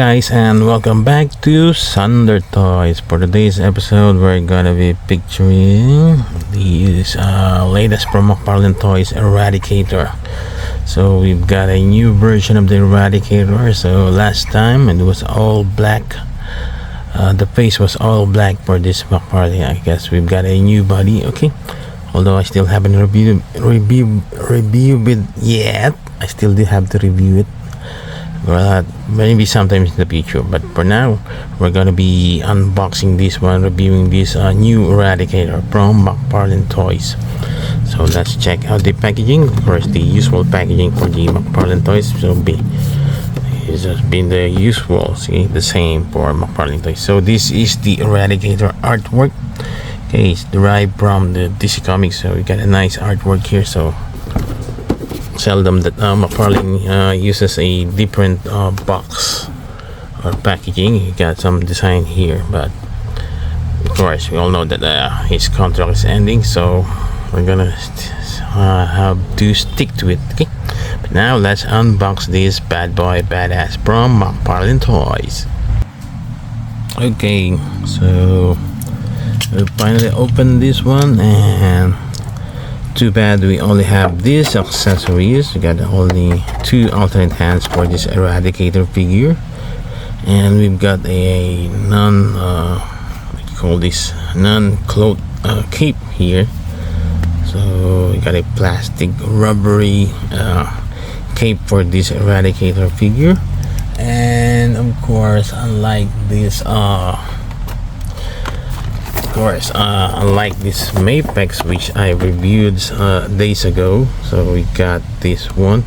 guys, and welcome back to Xander Toyz. For today's episode, we're gonna be picturing these latest from McFarlane Toys Eradicator. So we've got a new version of the Eradicator. So last time it was all black. The face was all black for this McFarlane. I guess we've got a new body. Okay, although I still haven't reviewed it yet. I still do have to review it. Well, maybe sometimes in the future, but for now we're gonna be unboxing this one, reviewing this new Eradicator from McFarlane Toys. So let's check out the packaging. Of course, the usual packaging for the McFarlane Toys it's just been the usual, see, the same for McFarlane Toys. So this is the Eradicator artwork. Okay, it's derived from the DC Comics, so we got a nice artwork here. So seldom that McFarlane uses a different box or packaging. You got some design here, but of course we all know that his contract is ending, so we're gonna have to stick to it. Okay, but now let's unbox this bad boy badass from McFarlane Toys. Okay, so we finally opened this one, and too bad we only have these accessories. We got only two alternate hands for this Eradicator figure, and we've got a non-cloth cape here. So we got a plastic rubbery cape for this Eradicator figure, and of course, unlike this unlike this Mapex, which I reviewed days ago. So we got this one.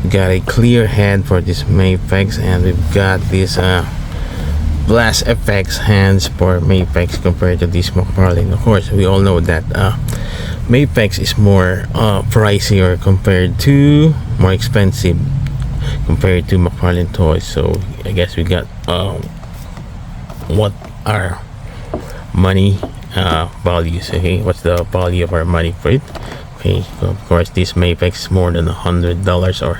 We got a clear head for this Mapex, and we've got this blast effects hands for Mapex compared to this McFarlane. Of course, we all know that Mapex is more pricier more expensive compared to McFarlane Toys. So I guess we got what our money values. Okay, what's the value of our money for it? Okay, so of course this Mapex is more than $100 or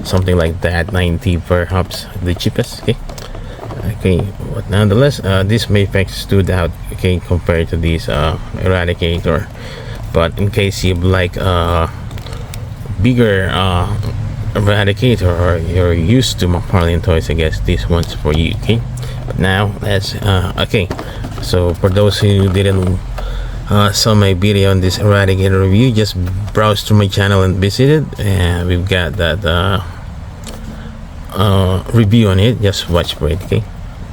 something like that, 90 perhaps the cheapest. Okay, but nonetheless, this Mapex stood out, okay, compared to this Eradicator. But in case you like bigger Eradicator, or you're used to McFarlane Toys, I guess this one's for you. Okay, but now let's okay, so for those who didn't saw my video on this Eradicator review, just browse through my channel and visit it, and we've got that review on it. Just watch for it. Okay,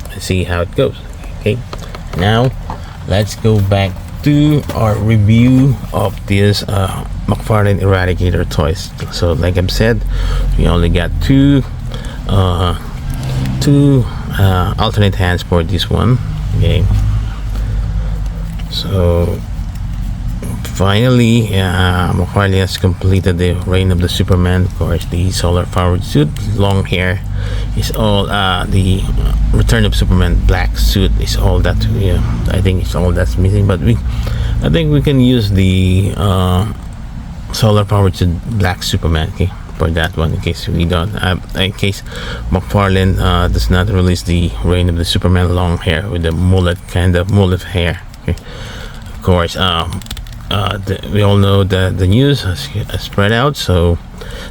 let's see how it goes. Okay, now let's go back to our review of this McFarlane Eradicator Toys. So like I've said, we only got two alternate hands for this one. Okay, so finally McFarlane has completed the reign of the Superman. Of course, the solar powered suit, long hair is all the return of Superman black suit is all that. I think it's all that's missing, but I think we can use the solar powered suit black Superman, okay, for that one, in case we don't in case McFarlane does not release the reign of the Superman long hair with the mullet hair. Okay, of course, we all know that the news has spread out, so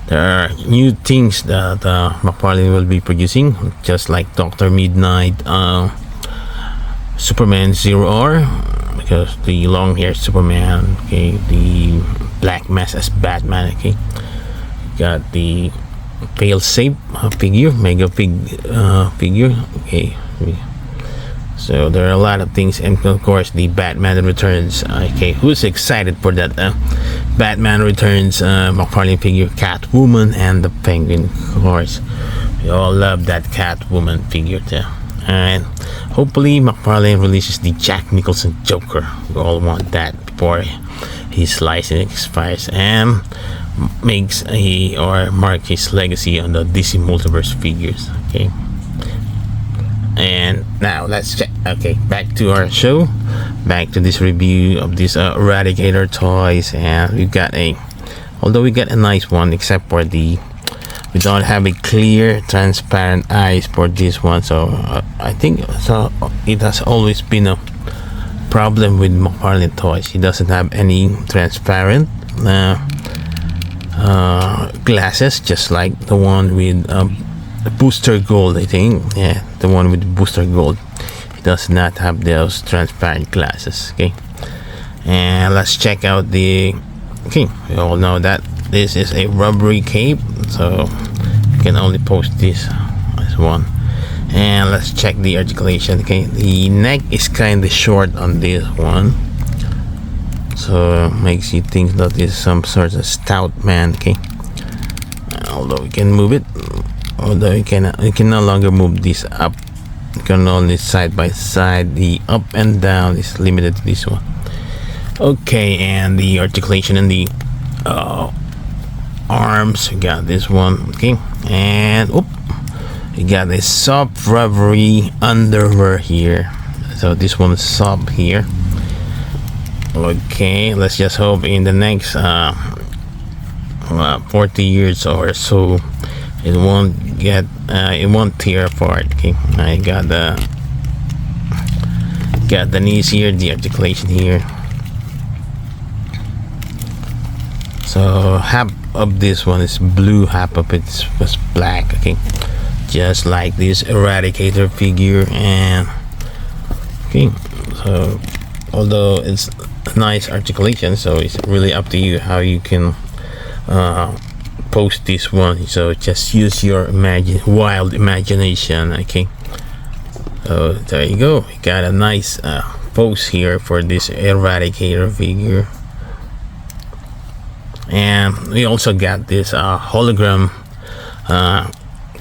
there are new things that McFarlane will be producing, just like Dr. Midnight, Superman 0R, because the long hair Superman, okay, the black mask as Batman. Okay, got the fail safe figure, mega figure. Okay, so there are a lot of things, and of course the Batman Returns. Okay, who's excited for that Batman Returns McFarlane figure, Catwoman and the Penguin? Of course, we all love that Catwoman figure too. And hopefully McFarlane releases the Jack Nicholson Joker. We all want that before his license expires and makes mark his legacy on the DC Multiverse figures. Okay, and now let's check. Okay, back to our show, back to this review of this Eradicator Toys, and we've got although we got a nice one, except for we we don't have a clear transparent eyes for this one. So I think so it has always been a problem with McFarlane Toys. He doesn't have any transparent glasses, just like the one with booster gold. I think, yeah, the one with booster gold, he does not have those transparent glasses. Okay, and let's check out the, okay, we all know that this is a rubbery cape, so you can only post this as one. And let's check the articulation. Okay, the neck is kind of short on this one, so makes you think that it's some sort of stout man. Okay, although we can move it, although you can no longer move this up, you can only side by side. The up and down is limited to this one. Okay, and the articulation in the arms, we got this one. Okay, and you got a soft rubbery underwear here, so this one is soft here. Okay, let's just hope in the next 40 years or so it won't tear apart. Okay, I got the knees here, the articulation here. So half of this one is blue, half of it was black. Okay, just like this Eradicator figure. And okay, so although it's nice articulation, so it's really up to you how you can post this one. So just use your wild imagination. Okay, so there you go, you got a nice pose here for this Eradicator figure. And we also got this hologram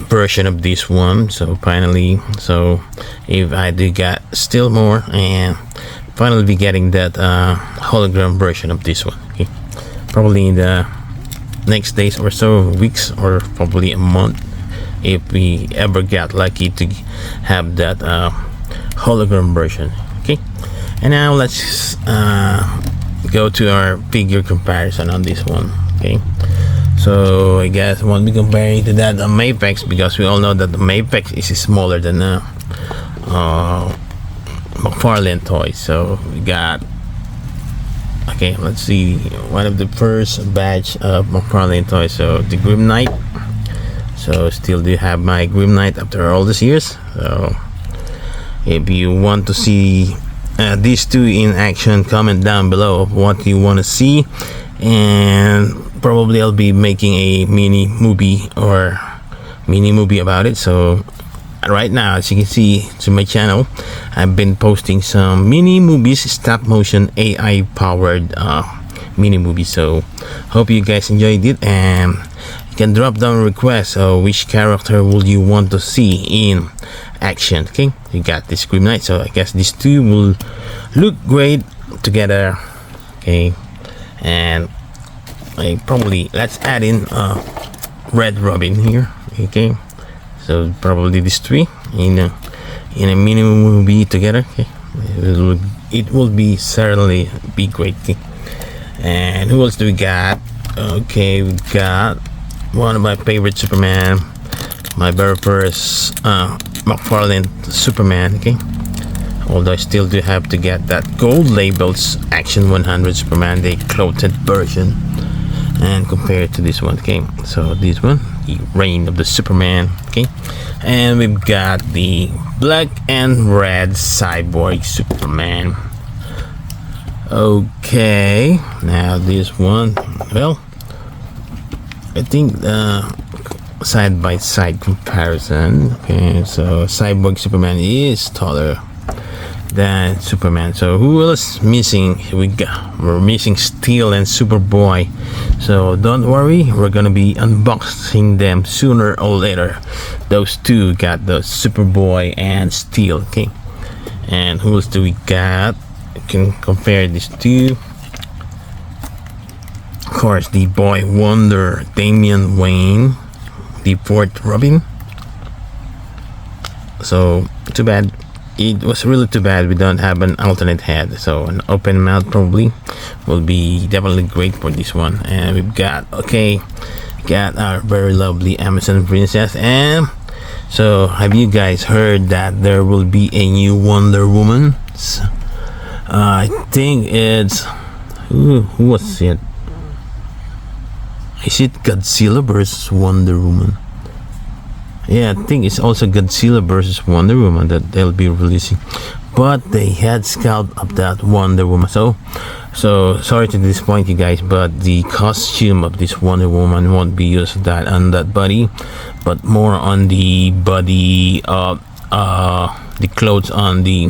version of this one. So finally, so if I do got still more, and finally be getting that hologram version of this one. Okay, probably in the next days or so, weeks, or probably a month, if we ever get lucky to have that hologram version. Okay, and now let's go to our figure comparison on this one. Okay, so I guess I won't be comparing to that Mapex, because we all know that the Mapex is smaller than McFarlane Toys. So we got, okay, let's see, one of the first batch of McFarlane Toys. So the Grim Knight. So still do have my Grim Knight after all these years. So if you want to see these two in action, comment down below of what you want to see, and probably I'll be making a mini movie about it. So right now, as you can see to my channel, I've been posting some mini movies, stop motion AI powered mini movies. So hope you guys enjoyed it, and you can drop down a request. So which character would you want to see in action? Okay, you got this Grim Knight, so I guess these two will look great together. Okay, and probably let's add in Red Robin here. Okay, so probably these three in a mini movie together. Okay, it will be certainly be great. Okay? And who else do we got? Okay, we got one of my favorite Superman, my very first McFarlane Superman. Okay, although I still do have to get that gold labels Action 100 Superman, the clothed version, and compare it to this one. Okay, so this one, the Reign of the Superman. Okay, and we've got the black and red Cyborg Superman. Okay, now this one, well, I think side by side comparison. Okay, so Cyborg Superman is taller than Superman. So who else missing? We're missing Steel and Superboy. So don't worry, we're gonna be unboxing them sooner or later. Those two got the Superboy and Steel. Okay, and who else do we got? You can compare these two. Of course, the Boy Wonder, Damian Wayne, the fourth Robin. So too bad, it was really too bad we don't have an alternate head. So an open mouth probably will be definitely great for this one. And we've got, okay, got our very lovely Amazon princess. And so, have you guys heard that there will be a new Wonder Woman? I think it's who was it? Is it Godzilla versus Wonder Woman? Yeah, I think it's also Godzilla versus Wonder Woman that they'll be releasing. But they had Sculpt of that Wonder Woman. So sorry to disappoint you guys, but the costume of this Wonder Woman won't be used that on that body, but more on the body of the clothes on the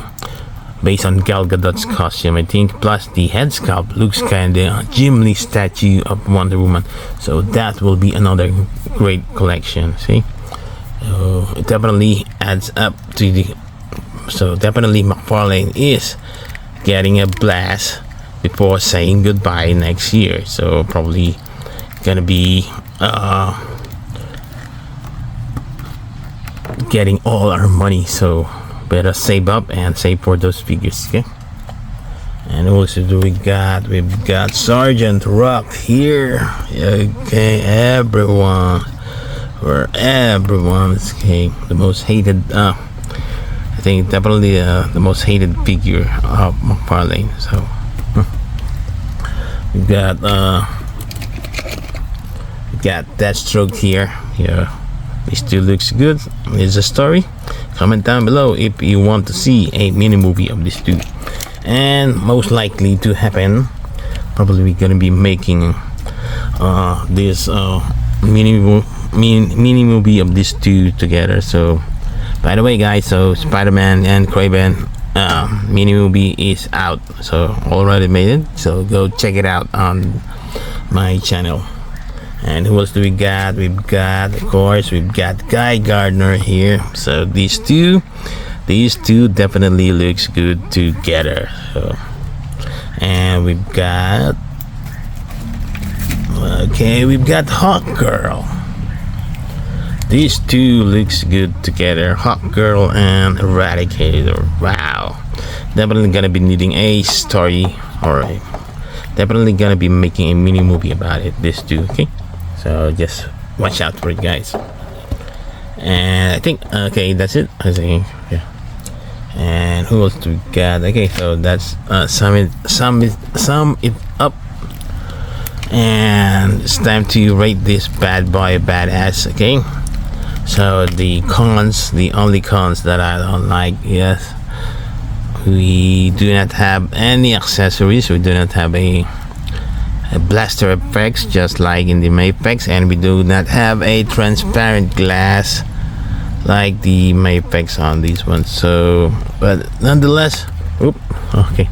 based on Gal Gadot's costume, I think. Plus the head sculpt looks kinda Jim Lee statue of Wonder Woman. So that will be another great collection. See? So it definitely adds up to the. So definitely McFarlane is getting a blast before saying goodbye next year. So probably gonna be getting all our money. So better save up and save for those figures, okay? And also we've got Sergeant Rock here. Okay, everyone. For everyone's okay. The most hated I think definitely the most hated figure of McFarlane. So we got Deathstroke here. Yeah, this still looks good. It's a story. Comment down below if you want to see a mini movie of this dude. And most likely to happen, probably we're gonna be making this mini movie of these two together. So by the way guys, so Spider-Man and Kraven mini movie is out, so already made it, so go check it out on my channel. And who else do we got? We've got, of course, we've got Guy Gardner here. So these two definitely looks good together. So, and we've got Hawk Girl. These two looks good together, Hawk Girl and Eradicator. Wow, definitely gonna be needing a story, or definitely gonna be making a mini movie about it. This two, okay. So just watch out for it, guys. And I think that's it. I think yeah. And who else do we got? Okay, so that's sum it up. And it's time to rate this bad boy badass. Okay. So the only cons that I don't like, yes, we do not have any accessories. We do not have a blaster effects just like in the Maypex, and we do not have a transparent glass like the Maypex on these ones. So, but nonetheless, okay,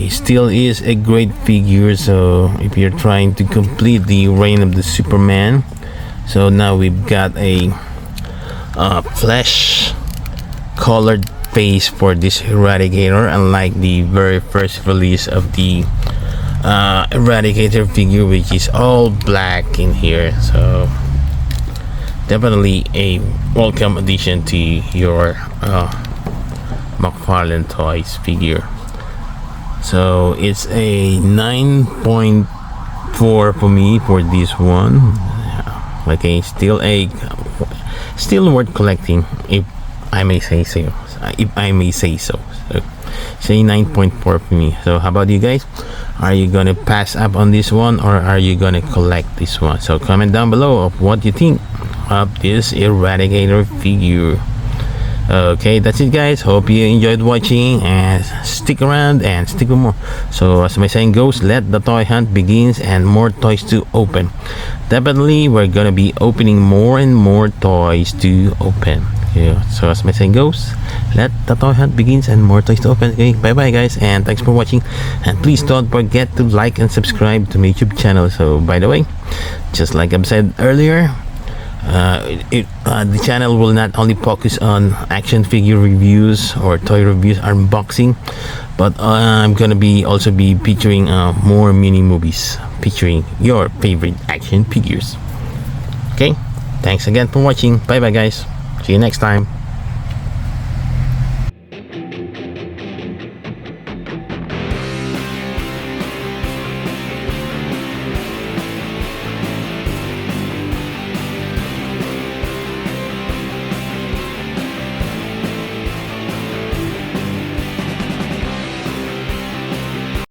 still is a great figure. So if you're trying to complete the reign of the Superman, so now we've got a flesh colored face for this Eradicator, unlike the very first release of the Eradicator figure, which is all black in here. So definitely a welcome addition to your McFarlane Toys figure. So it's a 9.4 for me for this one. Okay, still worth collecting, if I may say so. So say 9.4 for me. So how about you guys? Are you gonna pass up on this one, or are you gonna collect this one? So comment down below of what you think of this Eradicator figure. Okay, that's it guys. Hope you enjoyed watching, and stick around and stick with more. So as my saying goes, let the toy hunt begins and more toys to open. Definitely we're gonna be opening more and more toys to open. Yeah, so as my saying goes, let the toy hunt begins and more toys to open. Okay, bye bye guys, and thanks for watching, and please don't forget to like and subscribe to my YouTube channel. So by the way, just like I've said earlier, the channel will not only focus on action figure reviews or toy reviews, unboxing, but I'm gonna also be featuring more mini movies featuring your favorite action figures. Okay, thanks again for watching. Bye bye guys, see you next time.